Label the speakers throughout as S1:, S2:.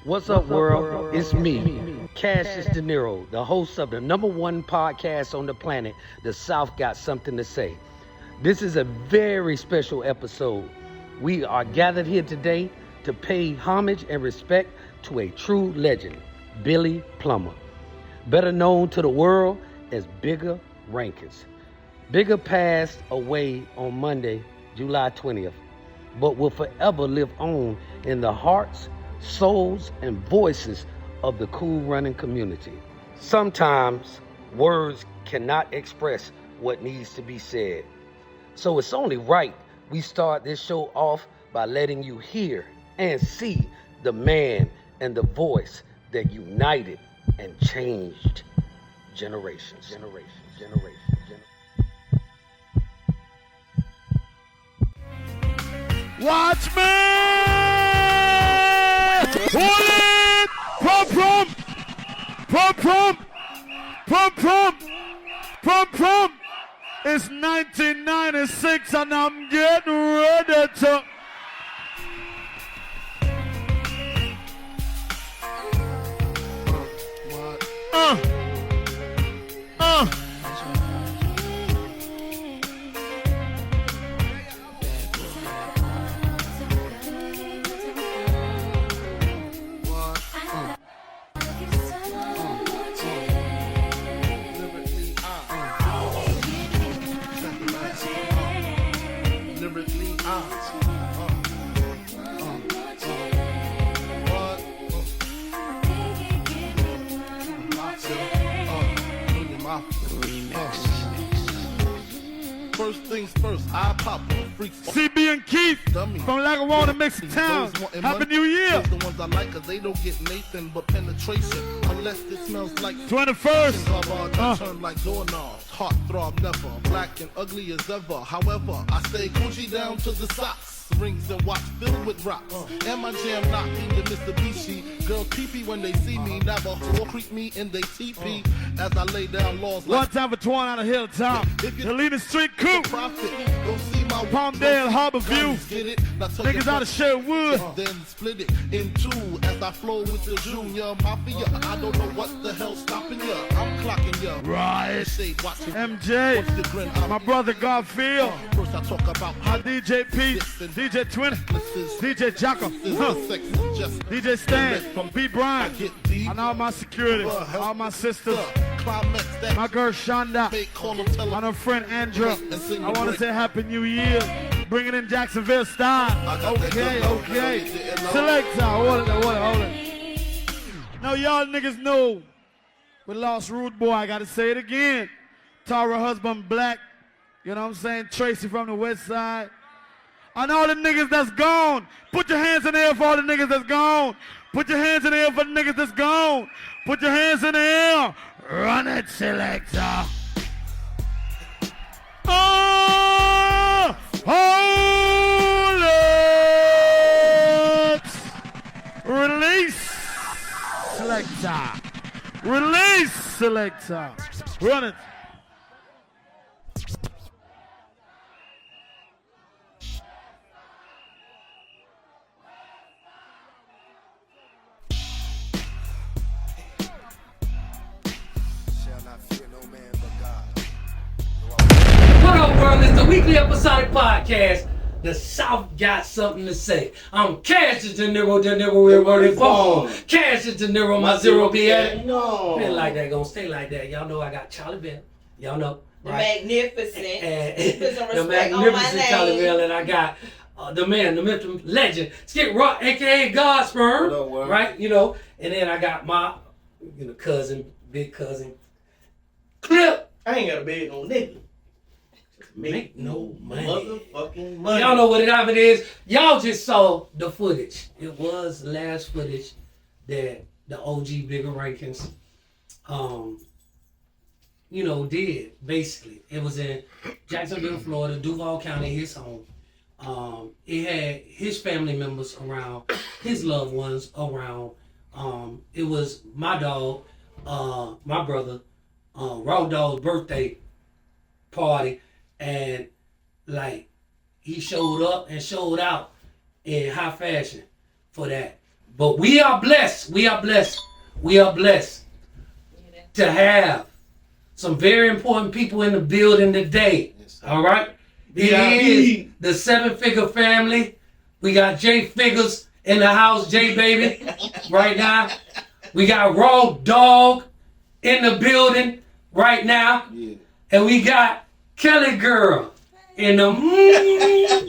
S1: What's up, world? It's me, Cassius De Niro, the host of the #1 podcast on the planet, The South Got Something to Say. This is a very special episode. We are gathered here today to pay homage and respect to a true legend, Billy Plummer, better known to the world as Bigga Rankins. Bigga passed away on Monday, July 20th, but will forever live on in the hearts, souls, and voices of the cool running community. Sometimes words cannot express what needs to be said. So it's only right we start this show off by letting you hear and see the man and the voice that united and changed generations.
S2: Watch me! Hold it! Pump, pump! Pump, pump! Pump, pump! Pump, pump! It's 1996 and I'm getting ready to...
S3: First things first, I pop on freaks.
S2: CB and Keith from Lackawanna, Mexican Town. Happy New Year.
S3: Those the ones I like, cause they don't get Nathan but penetration. Unless it smells like
S2: 21st.
S3: I turn like doorknobs. Heart throb never. Black and ugly as ever. However, I stay Gucci down to the socks. Rings and watch filled with rocks. And my jam knocking the Mitsubishi. Girls pee-pee when they see me. Navajo creep me in they teepee. As I lay down laws like...
S2: One time for Twan on the hilltop. The leading street coup.
S3: Profit, don't see my
S2: Palmdale, Harbor View.
S3: Get it?
S2: Niggas out of Sherwood.
S3: Then split it in two as I flow with the junior mafia. I don't know what the hell's stopping ya. I'm clocking ya.
S2: Right.
S3: Shade watching.
S2: MJ.
S3: What's the grin?
S2: My brother Garfield.
S3: First I talk about
S2: My DJ Pete. DJ Twin. DJ Jocko. DJ Stan. B. Brian. And all my security. All my sisters. My girl Shonda. And her friend Andrew. I want to say Happy New Year. Bringing in Jacksonville style. Okay. Selector. Hold it. Now y'all niggas know we lost Rude Boy. I gotta say it again. Tara husband Black. You know what I'm saying? Tracy from the west side. And all the niggas that's gone. Put your hands in the air for all the niggas that's gone. Put your hands in the air for the niggas that's gone. Put your hands in the air. Run it, selector. Oh, hold it. Release, selector. Release, selector. Run it.
S1: What up, world? It's the weekly episodic podcast. The South Got Something to Say. I'm Cassius De Niro, where it phone. Cassius De Niro, my zero BA.
S4: No.
S1: Been like that, gonna stay like that. Y'all know I got Charlie Bell. Y'all know.
S4: The
S1: right?
S4: magnificent.
S1: And
S4: Put some
S1: the
S4: respect on my
S1: magnificent Charlie
S4: name.
S1: Bell, and I got the man, the myth, the legend, Skip Rock, aka God Sperm. Right? You know, and then I got my cousin, big cousin, Clip.
S4: I ain't got a bed no nigga.
S1: Make no money.
S4: Motherfucking money.
S1: Y'all know what it is. Y'all just saw the footage. It was the last footage that the OG Bigga Rankins, did, basically. It was in Jacksonville, Florida, Duval County, his home. It had his family members around, his loved ones around. It was my dog, my brother, Raw Dog's birthday party. And like he showed up and showed out in high fashion for that. But we are blessed. We are blessed. We are blessed to have some very important people in the building today. All right? It is the 7-Figure family. We got J.Figures in the house, J baby, right now. We got Raw Dog in the building right now. Yeah. And we got Kelly Girl in the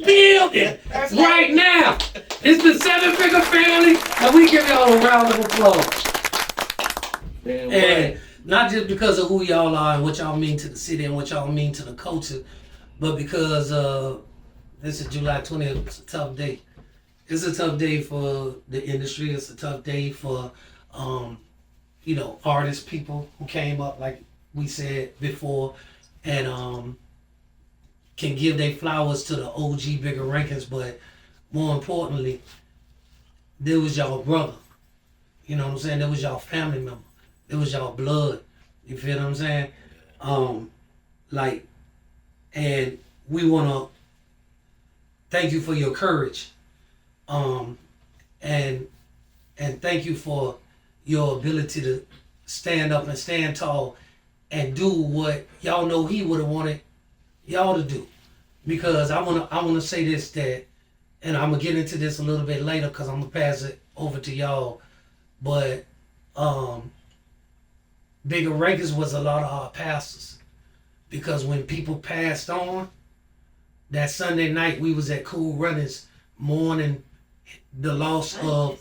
S1: building right now. It's the 7-Figure family, and we give y'all a round of applause. And not just because of who y'all are and what y'all mean to the city and what y'all mean to the culture, but because this is July 20th. It's a tough day. It's a tough day for the industry. It's a tough day for, artists, people who came up, like we said before, and can give their flowers to the OG Bigga Rankins, but more importantly, there was y'all brother. You know what I'm saying? There was y'all family member. There was y'all blood. You feel what I'm saying? And we wanna thank you for your courage. And thank you for your ability to stand up and stand tall and do what y'all know he would have wanted y'all to do. Because I wanna say this, that, and I'm gonna get into this a little bit later because I'm gonna pass it over to y'all. But Bigga Rankins was a lot of our pastors. Because when people passed on, that Sunday night we was at Cool Runnings mourning the loss of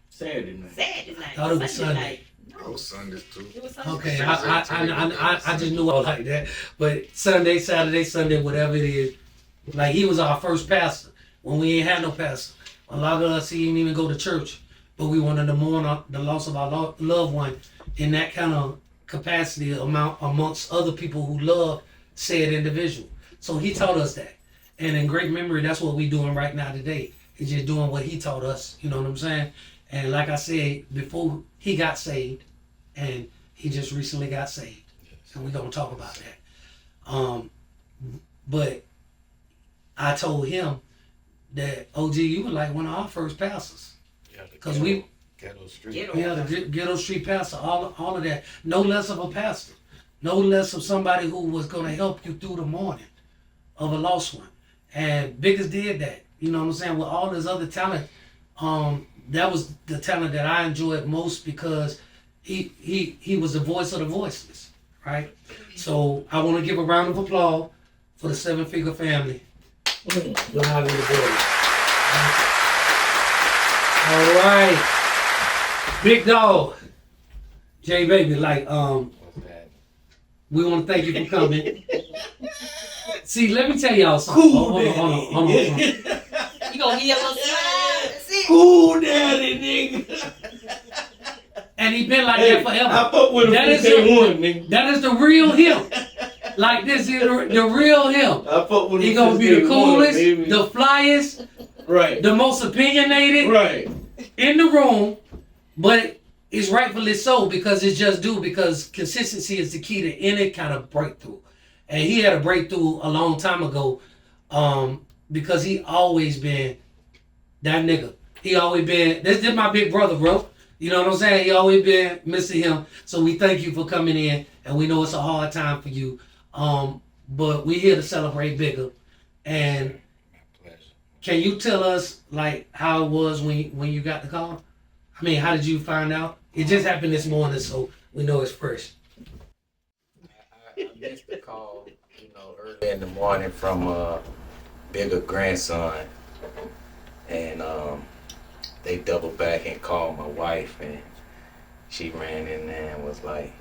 S4: Saturday night.
S1: I thought it was Sunday.
S5: Oh, Sundays too.
S1: Okay, I just knew I was like that. But Sunday, Saturday, Sunday, whatever it is, like he was our first pastor when we ain't had no pastor. A lot of us he didn't even go to church, but we wanted to mourn the loss of our loved one in that kind of capacity amongst other people who love said individual. So he taught us that, and in great memory, that's what we doing right now today. He's just doing what he taught us. You know what I'm saying? And like I said before, he got saved, and he just recently got saved, and we're gonna talk about that. But I told him that OG, you were like one of our first pastors, because we
S5: Ghetto Street.
S1: the Ghetto Street pastor, all of that. No less of a pastor, no less of somebody who was gonna help you through the morning of a lost one. And Biggas did that. You know what I'm saying? With all his other talent, that was the talent that I enjoyed most because he was the voice of the voiceless, right? So I want to give a round of applause for the 7-Figure family. We'll have it in the building. All right, Big Dog, J Baby, we want to thank you for coming. See, let me tell y'all something. Hold on.
S6: You gonna give us a slide?
S4: Cool daddy, nigga.
S1: And he been like that forever.
S4: I fuck with him
S1: That is
S4: nigga.
S1: That is the real him. Like this is the real him.
S4: I fuck with him.
S1: He gonna be the coolest, the flyest,
S4: right,
S1: the most opinionated,
S4: right,
S1: in the room. But it's rightfully so because it's just due because consistency is the key to any kind of breakthrough. And he had a breakthrough a long time ago, because he always been that nigga. He always been, this my big brother, bro. You know what I'm saying? He always been missing him. So we thank you for coming in, and we know it's a hard time for you. But we're here to celebrate Bigga. And can you tell us like how it was when you got the call? I mean, how did you find out? It just happened this morning, so we know it's fresh.
S5: I missed the call, early in the morning from Bigga grandson, and they doubled back and called my wife, and she ran in there and was like,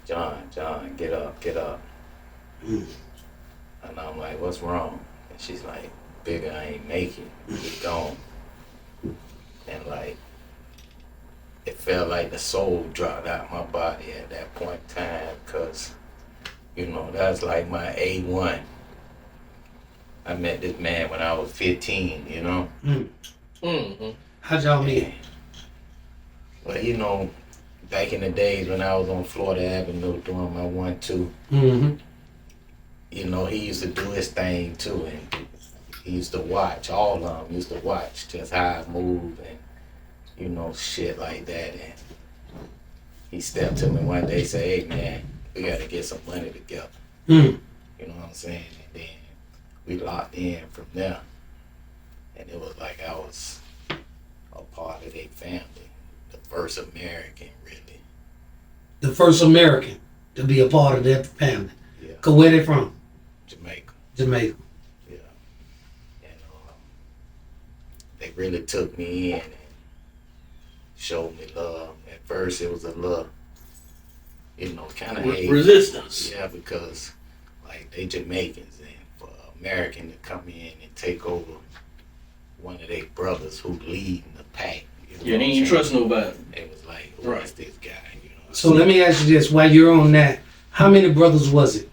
S5: John, get up. And I'm like, what's wrong? And she's like, Bigga ain't make it, he gone. And like, it felt like the soul dropped out my body at that point in time, because that's like my A1. I met this man when I was 15,
S1: Mm-hmm. How'd y'all meet?
S5: Well, back in the days when I was on Florida Avenue doing my 1-2,
S1: Mm-hmm.
S5: He used to do his thing too, and he used to watch, all of them used to watch just how I move and you know, shit like that. And he stepped to me one day, said, "Hey man, we gotta get some money together."
S1: Mm.
S5: You know what I'm saying? And then we locked in from there. And it was like I was a part of their family. The first American, really.
S1: The first American to be a part of that family.
S5: Yeah.
S1: Cause where they from?
S5: Jamaica.
S1: Jamaica.
S5: Yeah. And they really took me in and showed me love. At first it was a little, you know, kind of hate.
S4: Resistance.
S5: Yeah, because like they Jamaicans, and for American to come in and take over one of their brothers who leading the pack. You know
S4: Yeah, they ain't trust nobody.
S5: It was like, who is this guy? You know.
S1: So let me ask you this: while you're on that, how many brothers was it?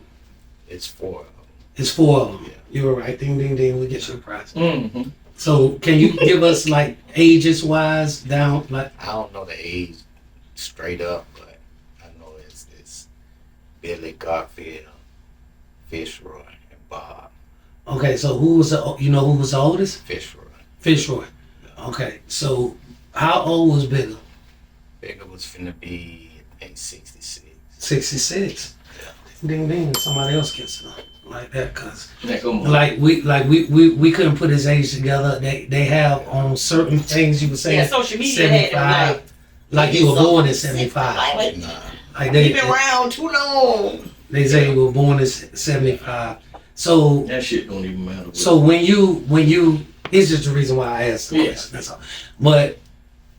S5: It's 4 of them.
S1: It's 4 of them.
S5: Yeah.
S1: You were right. Ding, ding, ding. We get your prize.
S4: Mm-hmm.
S1: So can you give us like ages wise down? Like
S5: I don't know the age straight up, but I know it's Billy, Garfield, Fishroy, and Bob.
S1: okay. So who was who was the oldest?
S5: Fishroy.
S1: Fishroy. Okay. So how old was Bigga?
S5: Bigga was finna be in 66.
S1: 66.
S5: Yeah.
S1: Ding, ding. Somebody else gets it like that, cause
S4: Like
S1: we couldn't put his age together. They have on certain things you were saying.
S6: Yeah, social media had him
S1: like you were born in 75.
S6: Like,
S1: Like
S6: he been around too long.
S1: they say you were born in 75. So
S4: that shit don't even matter.
S1: so when you it's just the reason why I asked the question. That's all. But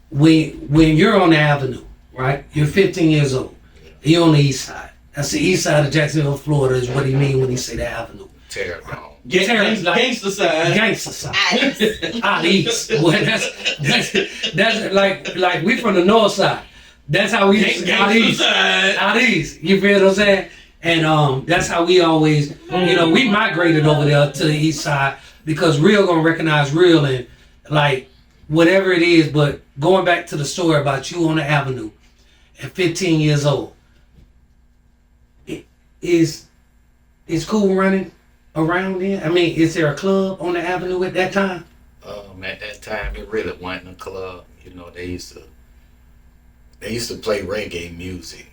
S1: when you're on the avenue, right? You're 15 years old. You're on the east side. That's the east side of Jacksonville, Florida, is what he mean when he say the avenue.
S5: Terrible.
S4: Gangster side.
S1: Gangster side. Out east. Well, that's like we from the north side. That's how we out east. Out east. You feel what I'm saying? And that's how we always, we migrated over there to the east side because real gonna recognize real and like whatever it is. But going back to the story about you on the avenue at 15 years old, is Cool running around there? I mean, is there a club on the avenue at that time?
S5: At that time, it really wasn't a club. You know, they used to play reggae music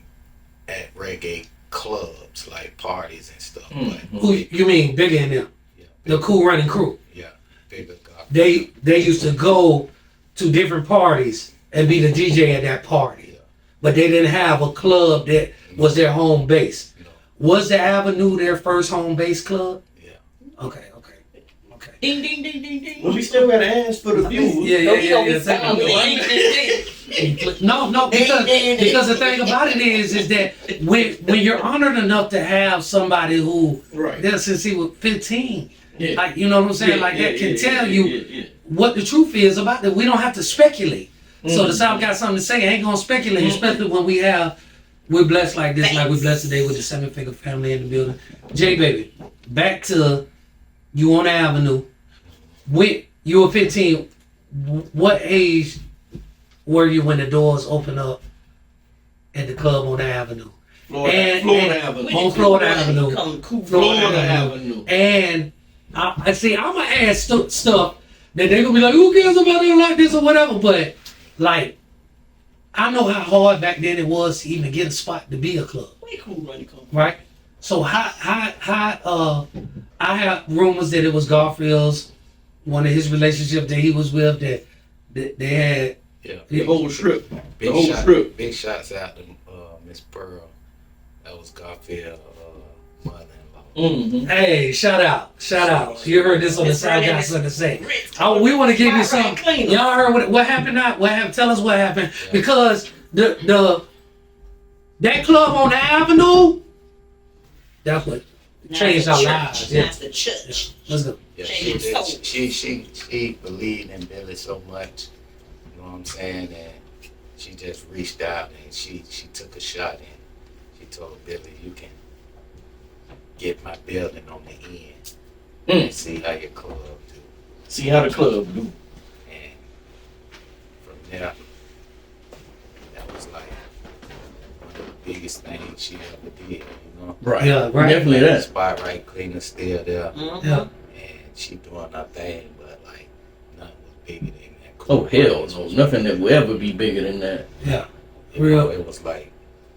S5: at reggae clubs, like parties and stuff.
S4: Mm-hmm.
S1: Who you mean, Bigga and them?
S5: Yeah,
S1: The Cool Running crew.
S5: yeah, Bigga.
S1: They used to go to different parties and be the DJ at that party,
S5: Yeah.
S1: but they didn't have a club that was their home base.
S5: No.
S1: Was the Avenue their first home base club?
S5: Yeah.
S1: Okay.
S6: Ding, ding, ding, ding, ding.
S4: Well, we still gotta ask for the viewers.
S1: No, because the thing about it is that when you're honored enough to have somebody who, since he was 15, like, you know what I'm saying, that can tell you what the truth is about it. We don't have to speculate. So the South got something to say. I ain't gonna speculate, especially when we're blessed like this, like we're blessed today with the 7-figure family in the building. J baby, back to you on the avenue. When you were 15, what age were you when the doors opened up at the club on the avenue?
S4: Florida Avenue.
S1: On Florida Avenue.
S4: Florida Avenue.
S1: And I see, I'm gonna ask stuff that they're gonna be like, who cares about it like this or whatever, but like, I know how hard back then it was to even get a spot to be a club. Right? So how I have rumors that it was Garfield's, one of his relationships that he was with, that they had.
S5: Yeah.
S4: The whole strip.
S5: Big shots out to Miss Pearl. That was Garfield mother-in-law.
S4: Mm-hmm.
S1: Hey, shout out. You heard this on the South got something to say. We want to give you something. Y'all heard what happened now? What happened? Tell us what happened. Yeah. Because that club on the avenue, that's what changed our lives.
S6: That's the church.
S1: Let's go.
S5: Yeah, she believed in Billy so much, you know what I'm saying, and she just reached out and she took a shot and she told Billy, you can get my building on the end and see how your club do.
S4: See how the club do.
S5: And from there, that was like one of the biggest things she ever did, you know?
S4: Right.
S1: Yeah, right.
S4: Definitely that.
S5: Spotlight cleaner still there.
S6: Mm-hmm.
S1: Yeah.
S5: And she doing her thing, but like nothing was bigger than that
S4: Oh hell no! Nothing that will ever be bigger than that.
S7: Yeah.
S5: You know, it was like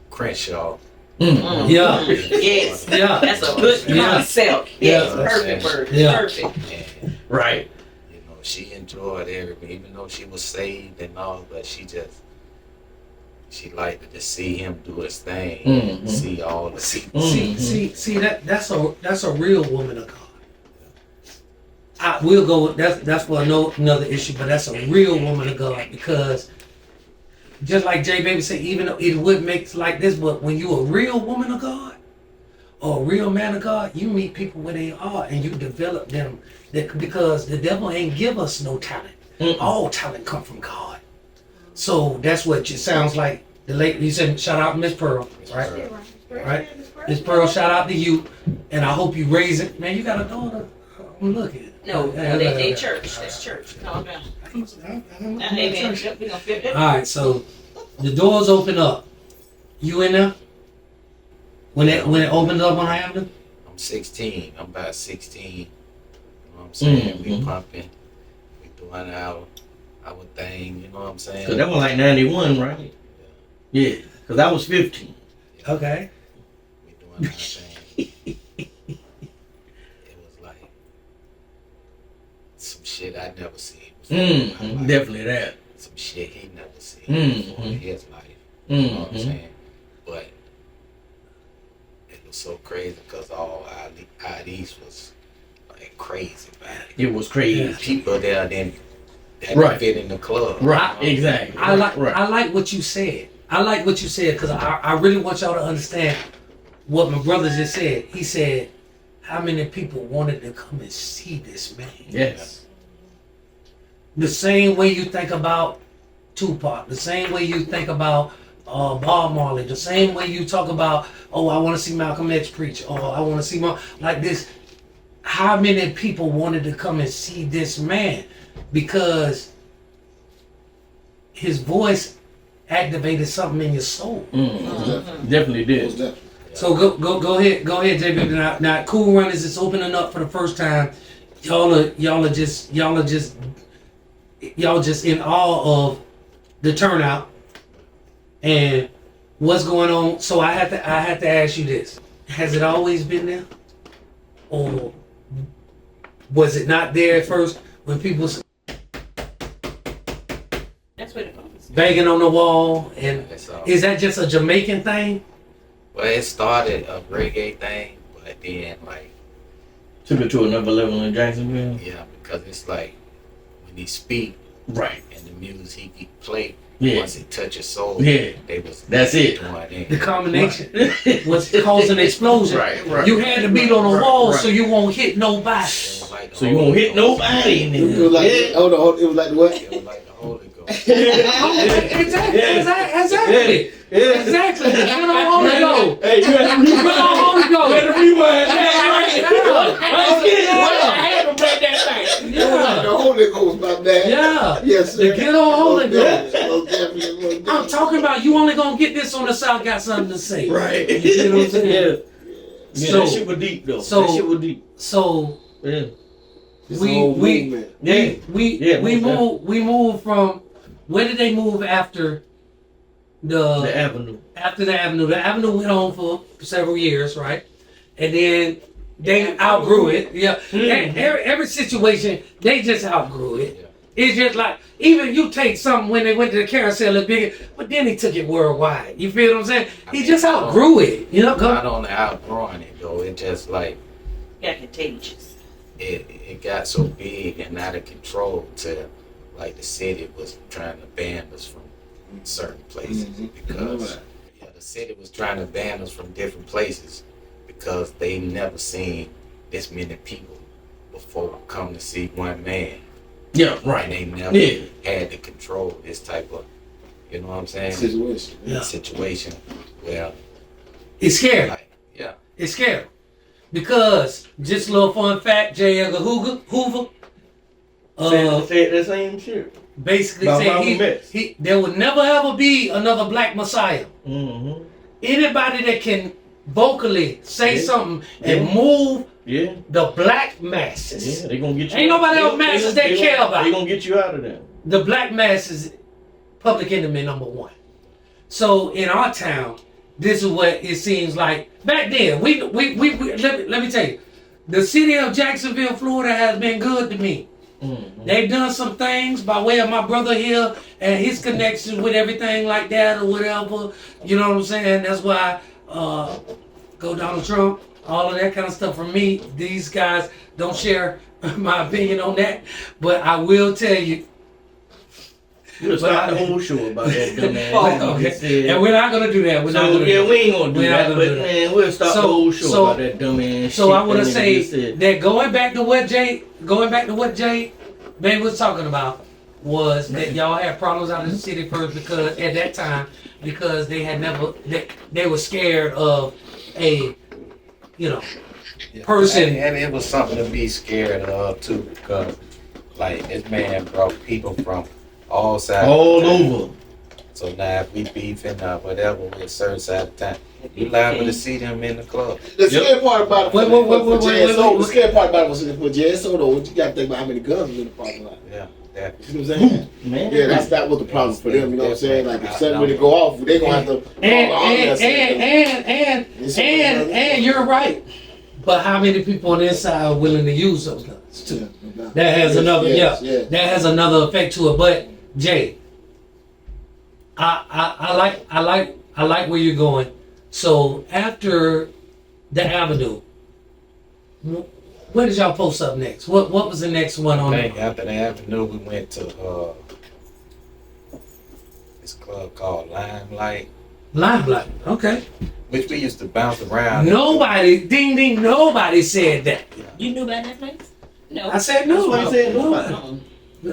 S5: Crenshaw.
S7: Yeah.
S6: Yes.
S7: Yeah.
S6: That's a good concept. Yes.
S7: Yeah.
S6: Perfect word.
S7: Yeah.
S6: Perfect.
S5: And,
S4: Right.
S5: you know, she enjoyed everything, even though she was saved and all, but she liked to just see him do his thing, and see all the
S7: See that's a real woman of God. We'll go. That's for another issue, but that's a real woman of God because just like J Baby said, even though it would make like this, but when you a real woman of God or a real man of God, you meet people where they are and you develop them. Because the devil ain't give us no talent. All talent come from God. So that's what it sounds like. The lady, you said, shout out to Miss Pearl, right? Right. Miss Pearl, shout out to you, and I hope you raise it. Man, you got a daughter. Look at it.
S6: No, they church. That's church. Calm down. Amen. We gonna fit it.
S7: All right, so the doors open up. You in there? When it opens up on Avenue?
S5: I'm 16. I'm about 16. You know what I'm saying? We pumping. We doing our thing. You know what I'm saying?
S4: Cause that was like 91, right? Yeah. Cause I was 15.
S7: Okay.
S5: We doing our thing. It was like some shit I never seen before. Like,
S4: Definitely that.
S5: some shit he never seen before in his life. You know what I'm saying? But it was so crazy because all our IDs was like crazy about it.
S4: It was crazy.
S5: People there didn't
S4: Right.
S5: fit in the club.
S4: Right. Exactly.
S7: I like
S4: Right.
S7: what you said. I like what you said because I really want y'all to understand what my brother just said. He said, how many people wanted to come and see this man?
S4: Yes.
S7: The same way you think about Tupac, the same way you think about Bob Marley, the same way you talk about, oh, I want to see Malcolm X preach, or I want to see like this. How many people wanted to come and see this man? Because his voice activated something in your soul.
S4: Definitely did.
S7: So go ahead, JB. Now, Cool Runners is opening up for the first time. Y'all just in awe of the turnout and what's going on. So I had to ask you this: has it always been there, or was it not there at first when people
S6: That's what it was.
S7: banging on the wall? And is that just a Jamaican thing?
S5: Well, it started a reggae thing, but then like
S4: Took it to another level in Jacksonville.
S5: yeah, because it's like when he speak
S4: Right.
S5: and the music he play,
S4: Yeah.
S5: once it touches soul,
S4: Yeah.
S5: they was
S4: That's it.
S5: doing
S7: The combination was causing an explosion.
S4: Right.
S7: You had to beat on the wall
S4: Right.
S7: so you won't hit nobody.
S5: It was like the
S4: So you won't hit nobody in
S8: It
S4: there.
S8: was like,
S4: Yeah.
S8: hold on, it was like what?
S5: It was like the Holy Ghost.
S7: Exactly. Exactly. The good old Holy Ghost.
S4: Hey, you had to
S7: The good old Holy Ghost.
S4: rewind.
S6: I had to break that thing.
S8: It was like the Holy Ghost, my man.
S7: Yeah.
S8: Yes, sir.
S7: The good old Holy
S8: Most
S7: Ghost.
S8: definitely, most definitely, most
S7: I'm
S8: definitely.
S7: talking about you only gonna get this on the South Got Something to Say.
S4: Right.
S7: You see what I'm saying?
S4: Yeah. Yeah,
S7: So-
S4: that shit was deep though.
S7: so-
S4: that shit was deep.
S7: So
S4: Yeah.
S8: It's a whole movement.
S7: we moved from where did they move after
S4: The Avenue.
S7: after the Avenue? The Avenue went on for several years, right? And then they outgrew it. Yeah. Every situation, they just outgrew it. It's just like, even you take something when they went to the carousel, it's bigger, but then he took it worldwide. You feel what I'm saying? He just outgrew it. You know,
S5: Not only outgrowing it though, it just like
S6: Got contagious.
S5: it got so big and out of control to like the city was trying to ban us from certain places because the city was trying to ban us from different places because they never seen this many people before come to see one man.
S4: Yeah,
S5: And
S4: right.
S5: they never had to control this type of, you know what I'm saying?
S8: Situation.
S7: Yeah.
S5: Situation where
S7: it's scary.
S5: like, yeah.
S7: It's scary. Because, just a little fun fact, J. Edgar Hoover
S4: Said that same shit.
S7: basically
S4: About
S7: said
S4: Malcolm X.
S7: there would never ever be another black messiah.
S4: Mm-hmm.
S7: Anybody that can vocally say
S4: Yeah.
S7: something and move
S4: Yeah.
S7: the black masses.
S4: Yeah. They gonna get you.
S7: Ain't nobody else masses they care about.
S4: They gonna get you out of there.
S7: the black mass is public enemy number one. So in our town, this is what it seems like. Back then, we let me tell you, the city of Jacksonville, Florida has been good to me. Mm-hmm. They've done some things by way of my brother here and his connections with everything like that or whatever. You know what I'm saying? That's why go Donald Trump, all of that kind of stuff from me. These guys don't share my opinion on that, but I will tell you.
S4: We'll start the whole show about that dumbass.
S7: Okay. And we're not gonna do that.
S4: We ain't gonna do that. But man, we'll start the whole show about that dumbass.
S7: So I want to say that going back to what Jay Baby was talking about was that y'all had problems out of the city first because at that time because they had never they were scared of a person.
S5: And it was something to be scared of too because like this man brought people from all sides.
S4: All over.
S5: So now if we beefing or whatever with a certain side of town, you liable to see them in the club.
S8: The scary part about it for JSO, the scary part about it was for JSO though, you gotta think about how many guns was in the parking lot.
S5: Yeah, that.
S8: You know what I'm saying?
S4: Man.
S8: Yeah, that was the problem for them, you know what I'm saying? Like if something really go off, they gonna have to
S7: and you're right. But how many people on the inside are willing to use those guns too? Yeah, that has that has another effect to it. But Jay, I like where you're going. So after the Avenue, where did y'all post up next? What was the next one on?
S5: After the Avenue, we went to this club called Limelight.
S7: Limelight, okay.
S5: Which we used to bounce around.
S7: Nobody, ding ding, nobody said that.
S6: You knew about that place? No.
S7: I said no.
S4: That's what I said. No.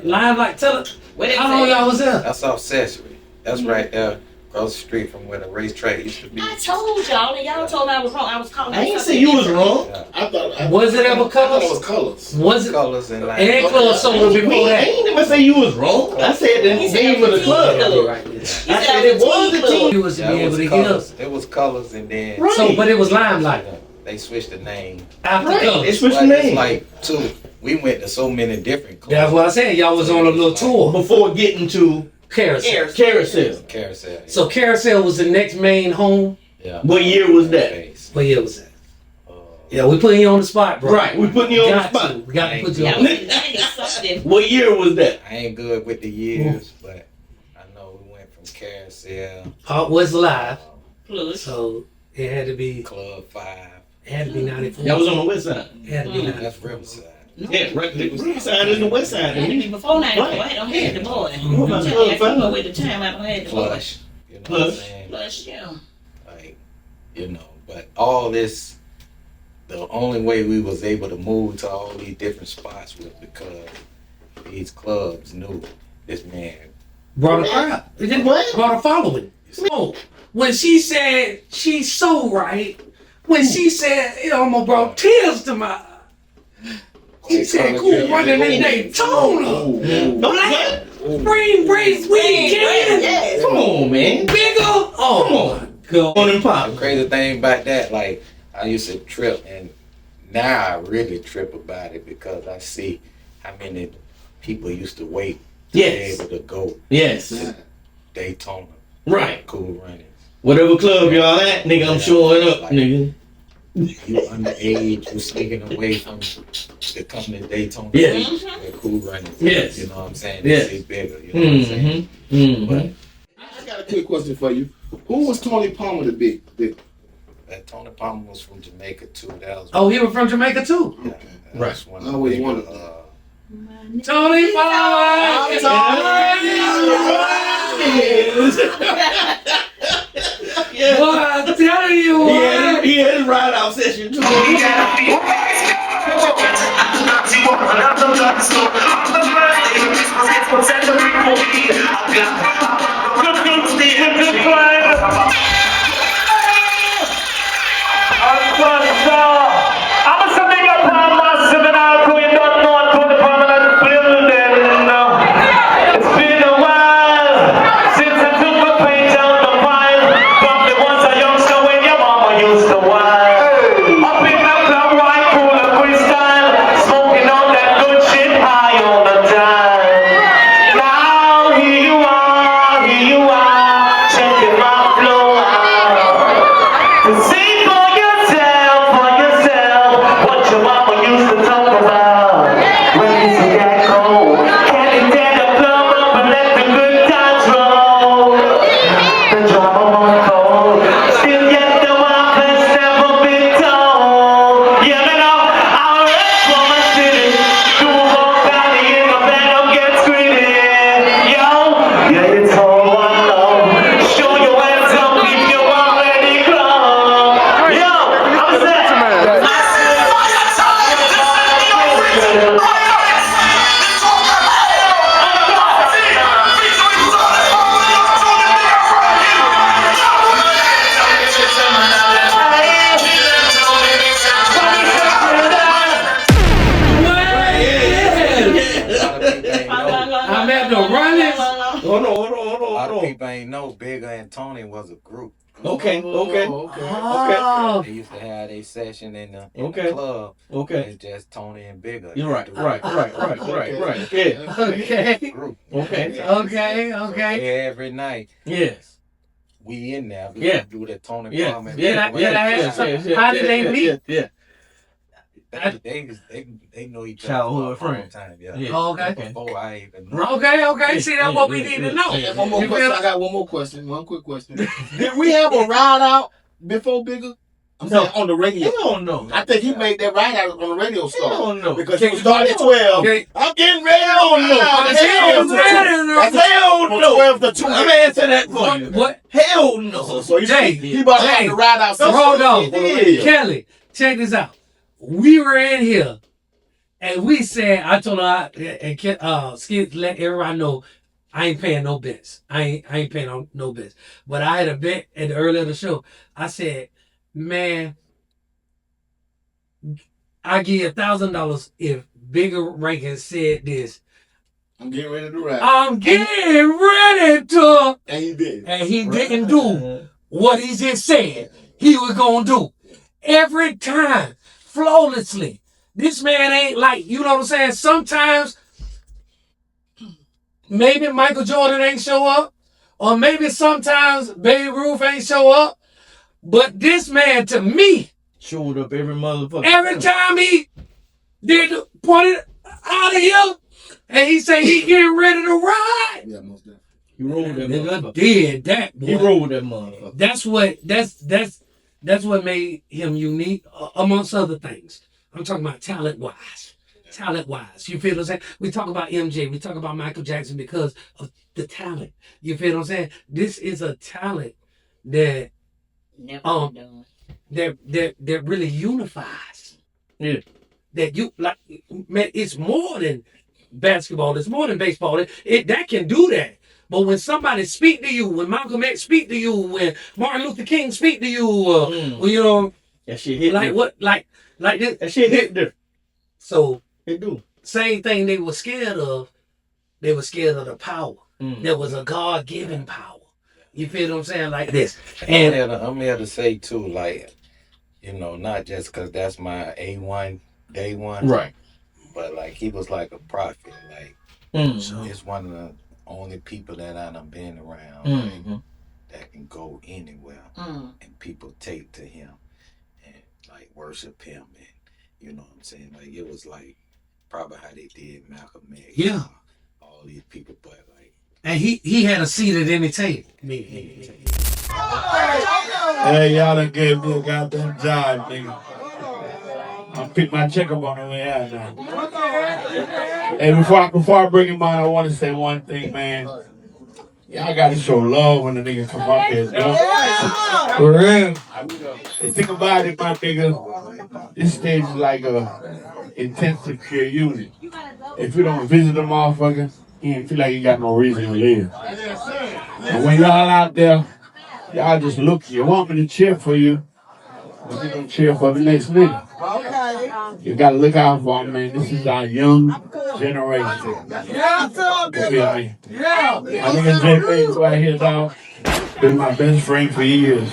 S7: Limelight, tell us. How long y'all was there?
S5: That's off Sesame. That's right there. Across the street from where the racetrack used to be.
S6: I told y'all, and y'all told me I was wrong. I was calling.
S4: I ain't say you was wrong.
S5: Yeah.
S8: I thought
S7: was it ever Colors?
S8: It was Colors.
S7: Was it
S5: Colors and
S7: It ain't Colors sold before
S4: I
S7: that.
S4: ain't never say you was wrong. I said the name of the club.
S6: I
S4: said it was the team.
S7: You was to be able to get us.
S5: It was Colors and then
S4: Right.
S7: So, but it was Limelight
S5: they switched the name.
S7: after
S4: Right. They
S7: Colors.
S4: switched the
S5: But it's
S4: name.
S5: like two. We went to so many different clubs.
S7: That's what I said. Y'all was on a little tour.
S4: Before getting to
S7: Carousel.
S4: Carousel.
S5: Carousel. Yeah.
S7: So Carousel was the next main home.
S5: Yeah.
S4: What year was that?
S7: What year was that? Yeah, we putting you on the spot, bro.
S4: Right, we putting you on the
S7: Got
S4: spot.
S7: to. We got to put you
S6: Yeah,
S7: on.
S6: something.
S4: What year was that?
S5: I ain't good with the years, but I know we went from Carousel,
S7: Part was live,
S6: Plus.
S7: so it had to be.
S5: Club 5.
S7: It had to be 94.
S4: That was on the west side.
S7: It had to be 94.
S5: That's Riverside.
S4: Yeah, right. The east side is the west side.
S6: It had to be before 94. I don't have the boy. If I go with the time, I don't have the boy.
S5: Plush. You know what I'm
S4: Plush.
S5: saying?
S6: Plus, yeah.
S5: Like, but all this, the only way we was able to move to all these different spots was because these clubs knew this man.
S7: Brought a crowd. It didn't brought a following. So when she said she's so right, when she said it almost brought tears to my eyes. She said, "Cool running in Daytona, black spring breeze weekend.
S4: Come on, man.
S7: Bigger. Oh my God.
S4: On and pop.
S5: The crazy thing about that, like, I used to trip, and now I really trip about it because I see how many people used to wait to
S4: Yes.
S5: be able to go
S4: Yes.
S5: to Daytona.
S4: Right.
S5: Cool Runnings.
S4: Whatever club y'all at, nigga, I'm showing up, nigga.
S5: You underage, you sneaking away from the company Daytona.
S4: Yeah.
S5: With Cool Runnings.
S4: Yes.
S5: You know what I'm saying?
S4: Yes.
S5: It's bigger. You know what I'm saying?
S4: Mm-hmm.
S8: I got a quick question for you. Who was Tony Palmer the big?
S5: Tony Palmer was from Jamaica too. That was
S7: Oh, he was from Jamaica too.
S5: yeah, that
S4: Right.
S5: was one
S8: I
S5: of
S8: always
S5: the
S8: wondered.
S7: Tony Palmer.
S4: Yeah.
S7: Boy, I tell you what.
S4: He had his ride out session too.
S9: Smoking on that good shit high all the time.
S7: I'm at the runnings.
S4: Hold on.
S5: A lot of people ain't know Bigga and Tony was a group.
S4: Okay.
S7: Oh.
S5: They used to have their session in the club.
S4: Okay.
S5: It's just Tony and Bigga.
S4: You're right. Yeah.
S7: Okay.
S5: Group.
S7: Okay.
S5: Every night.
S4: Yes.
S5: We in there. We do the Tony Palmer.
S7: How did they meet?
S4: Yeah.
S5: They know each other
S4: Childhood
S5: for a long
S4: friend.
S5: time.
S4: Yeah.
S7: Okay.
S5: Before I even know.
S7: Okay. See, that's what we need to know.
S8: And one more question. I got one more question. One quick question. Did we have a ride out before Bigga? I'm saying on the radio.
S4: Hell no.
S8: I think he made that ride out on the radio star.
S4: Hell no.
S8: Because he was starting at 12. I'm getting ready.
S4: Hell no. Hell no.
S8: 12 to 2.
S4: Let me answer that for you.
S7: What?
S4: Hell no.
S8: So he about to have to ride out.
S7: Hold on. Kelly, check this out. We were in here and we said, I told her, Skid, let everybody know I ain't paying no bets. I ain't paying no bets. But I had a bet at the early of the show. I said, man, I give you $1,000 if Bigga Rankins said this.
S8: I'm getting ready to ride.
S7: I'm getting ready to.
S8: And he did.
S7: And he didn't do what he just said he was going to do. Every time, flawlessly. This man ain't like, you know what I'm saying? Sometimes, maybe Michael Jordan ain't show up. Or maybe sometimes Babe Ruth ain't show up. But this man, to me,
S4: showed up every motherfucker.
S7: Every time he did pointed out of here, and he said he getting ready to ride.
S8: Yeah, most definitely.
S4: He rolled that motherfucker.
S7: Did that, boy.
S4: He rolled that motherfucker.
S7: That's what made him unique, amongst other things. I'm talking about talent-wise. Talent-wise. You feel what I'm saying? We talk about MJ, we talk about Michael Jackson because of the talent. You feel what I'm saying? This is a talent that that really unifies.
S4: Yeah.
S7: That you like, man, it's more than basketball, it's more than baseball. It that can do that. But when somebody speak to you, when Malcolm X speak to you, when Martin Luther King speak to you, well, you know,
S4: that shit hit
S7: like
S4: different.
S7: what, like this,
S4: that shit hit different.
S7: So
S4: it do.
S7: Same thing they were scared of. They were scared of the power. There was a God-given power. You feel what I'm saying? Like this. And
S5: I'm here to say too, like, you know, not just because that's my A1 day one,
S4: right?
S5: But like he was like a prophet. Like it's one of the only people that I done been around like, that can go anywhere and people take to him and like worship him, and you know what I'm saying? Like it was like probably how they did Malcolm X.
S7: Yeah.
S5: All these people, but like.
S7: And he had a seat at any table.
S2: Hey, y'all done gave me a goddamn job, nigga. I'll pick my check up on the way out now. Hey, before I bring him on, I want to say one thing, man. Y'all got to show love when the nigga come up here, though. For real. Hey, think about it, my nigga. This stage is like a intensive care unit. If you don't visit the motherfucker, he ain't feel like he got no reason to live. And when y'all out there, y'all just look. You want me to cheer for you, but you don't cheer for the next nigga. You gotta look out for him, man. This is our young generation. You feel me? My nigga J.Figure right here, dog. Been my best friend for years.